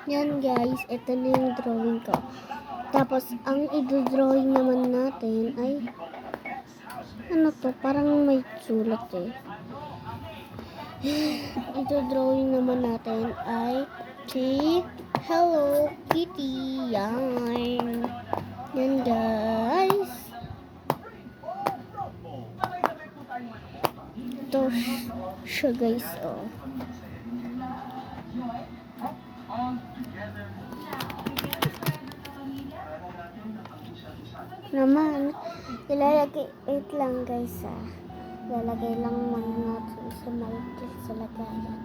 Yan guys, ito na yung drawing ko. Tapos, ang i-drawing naman natin ay, ano to, parang may sulat eh. I-drawing naman natin ay si Hello Kitty. Yan. Yan guys. Ito siya guys, oh. Naman, ilalagay, wait lang guys lalagay lang muna natin sa maliit sa lagayan.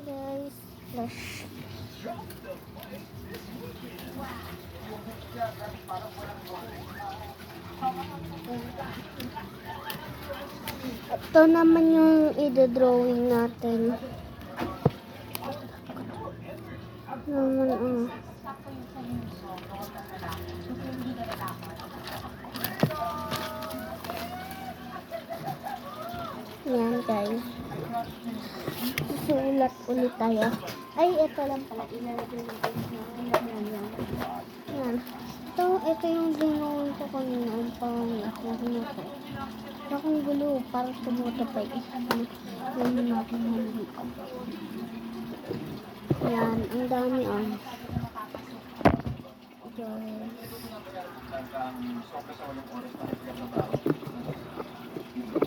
Guys, flash. Ito naman yung i-drawing natin. Naman, Yan guys. Susulat ulit tayo. Ay, ito lang pala. Ilalagay natin sa yan. Ito yung dinawin ko kanina. Ang pangit. Akong gulo. Parang tumutapay. Yan natin hindi. Yan. Ang dami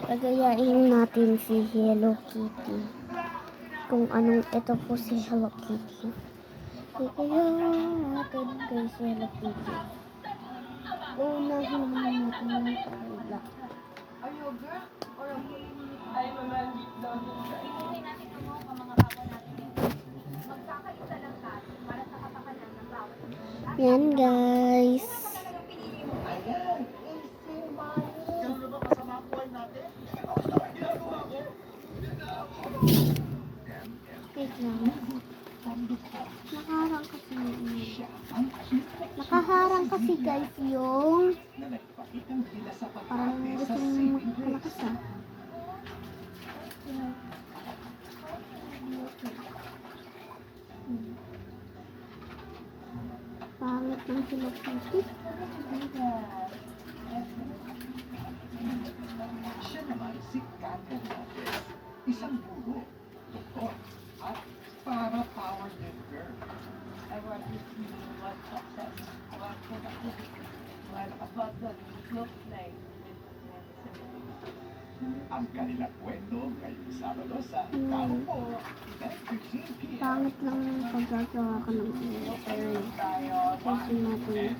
Pagayain natin si Hello Kitty. Kung anong ito po si Hello Kitty. Pagayain natin kay si Hello Kitty. Unahin naman natin yung pagla. Yan guys. Nakaharang kasi guys yung parang gustong makalakas pangit ng Hello Kitty. Siya naman si Catherine Lopez, isang guro, doktor, at para-power girl. I want to see what success, what productivity, what the look like. Ang kanilang kwento ngayong Sabado sa Kaupo, 10:15 p.m. Pangit lang yung paggagawa ka ng kasi natin.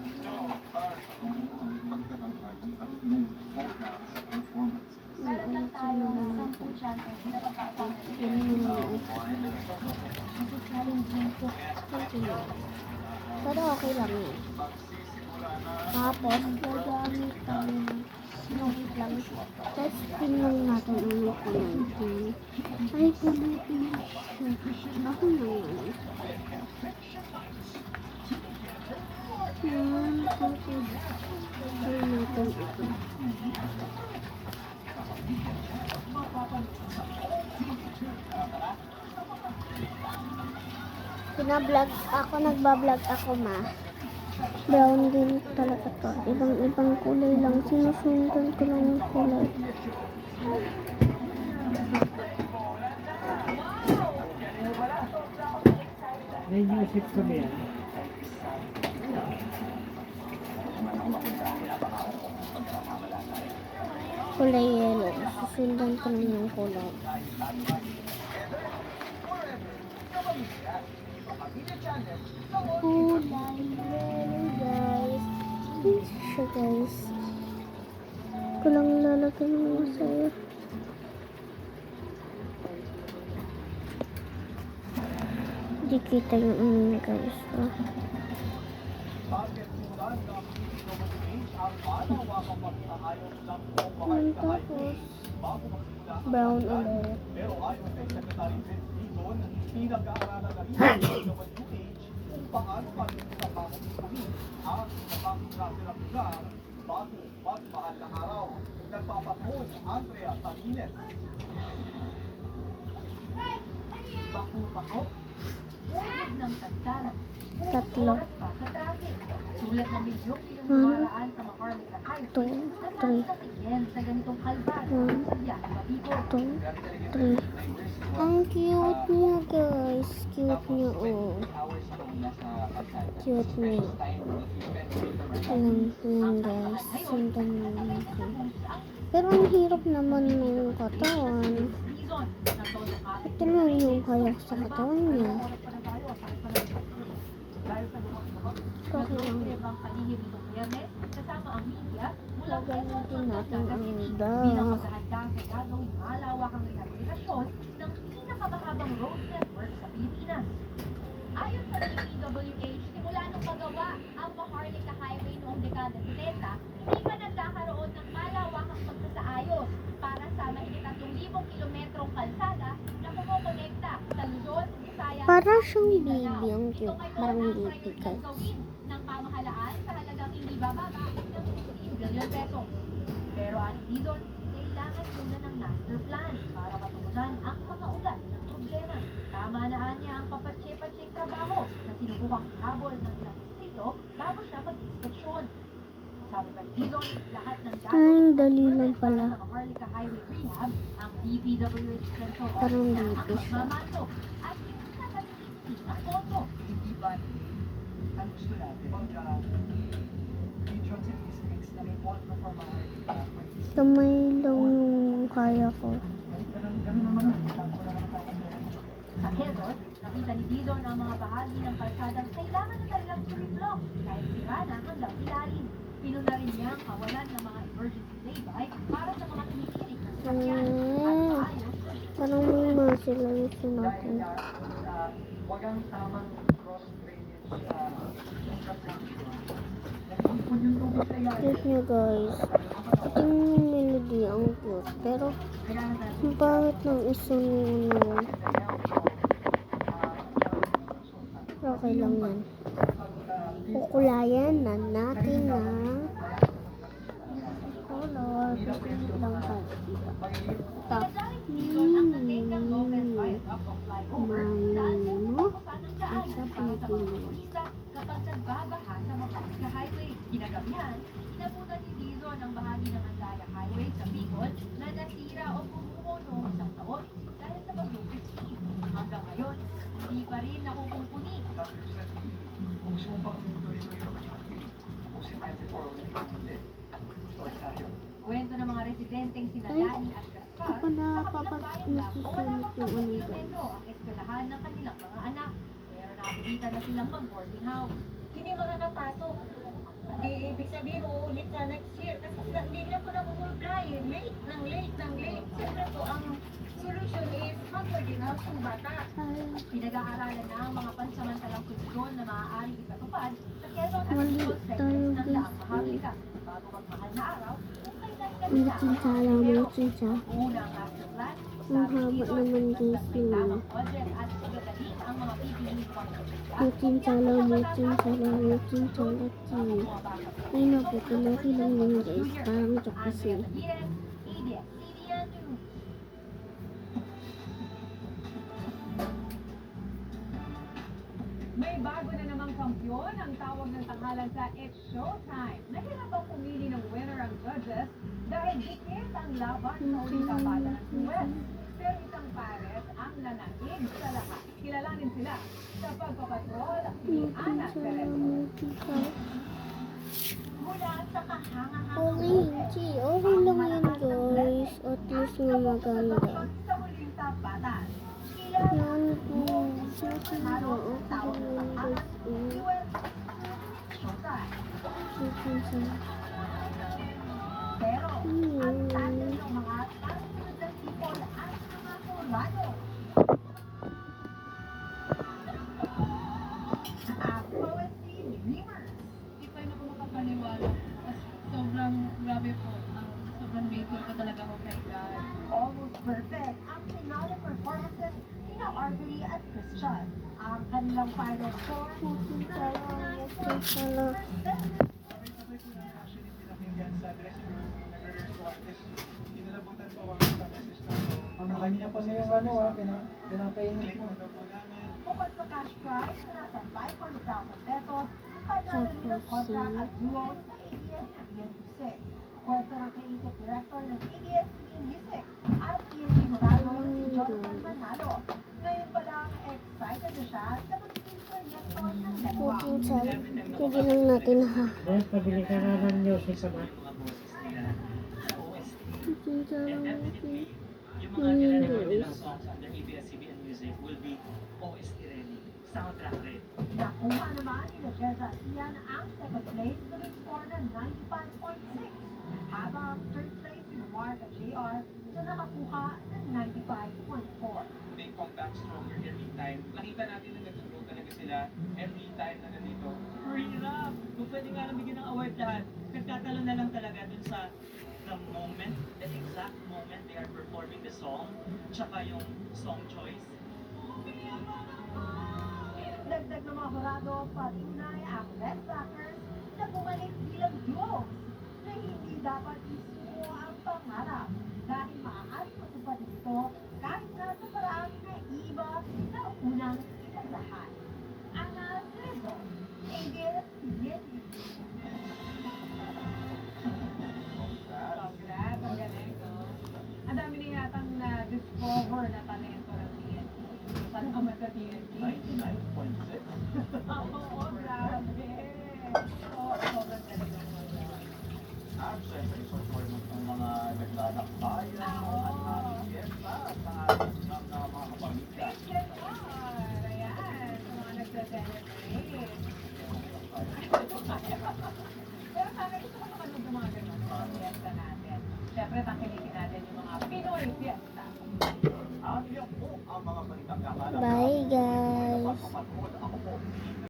Pero okay lang yun. Tapos, gagamit tayo ng sinugit lang. Testing lang natin ulit natin. Ay, kulitin siya. Ako na yan. Yan, tapos, tayo natin ito. Nagbablog ako brown din talaga to. Ibang kulay lang. Sinusundan ko lang yung kulay. May music ko yan. Kulay yellow. Susundan ko lang yung kulay. Kulay yellow guys. Siya guys. Ko lang lalagyan ng masaya. Hindi kita yung guys. Tapos brown ulit. Pinag-aaralan na rin ng WH kung paano maging sa pamumunin ang napakasirang lugar bago magmahal na araw. Nagpapatuloy Andrea Tamines. Ang pako. Sulit ng tagtala. Tatlo. Oras pa sa traffic. Sulit ng milyong yung One, dumaraan sa Macarlika Highway. 2, 3, Nagkakatigyan sa ganitong kalbar. 1, Sa biyahe pabigo. 2, 3. Ang cute niya, guys. Cute niya, oh. Cute niya. Ayan, guys. Sundan niya natin. Pero ang hirap naman ng katawan. Ito lang yung kaya sa katawan niya. Okay lang. Kasama ang media, mula Gagamitin natin ang bilang dog. paghahanda sa gagawing malawakang rehabilitasyon ng pinakamahabang road network sa Pilipinas. Ayon sa DPWH, simula nung magawa ang Maharlika Highway noong dekada 70, hindi pa nagkakaroon ng malawakang pagsasaayos para sa mahigit 3,000 kilometrong kalsada na kumokonekta sa Luzon, Visayas, Para siyang baby, Mindanao. ang Ito cute. ay Parang total baby, priority guys. gawin ng pamahalaan sa halagang hindi bababa ng 15 billion pesos. Pero ang Dizon, kailangan muna ng master plan para matugunan ang mga ugat ng problema. Tama na niya ang papatse-patseng trabaho na sinubukang habol ng ilang distrito bago siya mag-inspeksyon. Sabi pa ni Dizon, lahat ng Ay, dali lang pala. sa Maharlika Highway Rehab, ang DPWH Central Parang Office na baby ang siya. magmamaso at hindi na nagtitipid ang boto. Hindi ba ang gusto natin? Region statistics na may boto for mga Kamay lang yung kaya ko. ganun naman ang ko naman tayo. Sa Quezon, nakita ni Dizon ang mga bahagi ng kalsadang kailangan na talagang suriblock dahil sira na hanggang ilalim. Pinuna rin niya ang kawalan ng mga emergency laybay para sa mga tumikinig ng sasakyan at maayos na Parang may muscle lang yung natin. Wag ang tamang cross drainage nag-ipon yung tubig sa ilalim. Cute niya, guys. Ito yung melody, ang cute. Pero, ang pangit ng isa niya, ano. Okay lang yan. Kukulayan na natin na color. Gusto nyo lang pala. Tap. Isa Pilipinas. kapag nagbabaha sa Maharlika Highway. Ginagabihan, inabutan ni Dizon ang bahagi ng Andaya Highway sa Bicol na nasira o bumuo noong isang taon dahil sa pag-lupit. Hanggang ngayon, hindi pa rin nakukumpuni. Kung gusto mo pang tuloy-tuloy kung si 94 ulit ulit. Kwento ng mga residenteng sina Dani at Gaspar, Ako na sa kabilang bayan lang, nasusunod wala yung ano, kilometro ang eskwelahan ng kanilang mga anak. Pero nakikita na silang mag-boarding house. Hindi makakapasok. Di ibig sabihin, uulit na next year. Kasi hindi na po namumulply. Late. Siyempre po, ang solution is mag-boarding house ng bata. Pinag-aaralan na ang mga pansamantalang solusyon na maaaring ipatupad sa Quezon at Mali Bicol tayo, segments ng guys. daang Maharlika. Bago magmahal na araw, kung kailan Ang chincha lang, ang chincha. Unang master plan, Ang haba naman, guys, yun. tamang budget at pagagaling ang mga pipiliin Ang chincha lang, ang chincha lang, ang chincha lang. Ay, naku, kumaki lang yun, guys. Parang ito kasi. May bago na namang kampyon ang tawag ng tanghalan sa It's Showtime. Nahirapang pumili ng winner ang judges dahil dikit ang laban sa uling kabata ng Suez. Pero isang pares ang nanahig sa lahat. Kilalanin sila sa pagpapatrol ni Ana Perez. Mula sa kahanga-hanga Orange. Okay lang yan, guys. At least nga maganda. sa huling tapatan. Yan po. Okay lang yan, guys. Chincha. Pero, ang tagal Hmm. ng mga tansunod ng people at mga kurado. Ang poetry dreamers. Hindi pa rin ako makapaniwala. Kasi sobrang grabe po. Sobrang grateful ko talaga ako kay God. Almost perfect ang finale performances ni Artery at Christian. Ang kanilang final score, Chincha lang, chincha lang. Sabay-sabay ko na actually pinakinggan sa dressing room, nag-rehearse ko artist. Inalabutan ko ang message na Kanya-kanya yung pinapainit mo. Bukod sa cash prize na nasa 500,000 pesos, panalo rin ang contract at duo sa ABS-CBN Music. Kwento ng creative director ng ABS-CBN Music at PNP Jurado na si Jonathan Manalo. Ngayon pa lang, excited na siya sa magiging proyekto ng dalawa. Pinsan, hindi lang natin ha. Dahil pabili ka na ng music sa ba? Pinsan lang natin. Yung mga nilalagay nilang songs under ABS-CBN Music will be OST ready, soundtrack ready. Nakuha naman ni Jeza Sian ang second place na may score na 95.6, habang third place si Mark at JR na nakakuha ng 95.4. They come back stronger every time. Nakita natin na nag-grow talaga sila every time na nandito. Hirap! Kung pwede nga lang bigyan ng award lahat, nagtatalo na lang talaga dun sa the moment, the exact moment they are performing the song, tsaka yung song choice. Dagdag ng mga hurado, patunay ang Red Blackers na bumalik bilang duo na hindi dapat isuko ang pangarap dahil maaari matupad ito kahit na sa paraan na iba na unang inaglahan. Ang Trezo, ABS-CBN. Congrats, ang galing, no? Ang dami na yatang na-discover na talento ng TNT. Salamat sa TNT. 99.6. Oo, grabe. Oo, sobrang galing ng mga. At syempre, yung performance ng mga naglalakbayan at fiesta sa ating ng mga kapamilya. Christian War! Ayan, sa mga nagsa-celebrate. Pero sana gusto ko naman ng mga ganun, mga fiesta natin. Siyempre, tangkilikin natin yung mga Pinoy fiesta. At yan po ang mga balitang kakalap. Bye guys.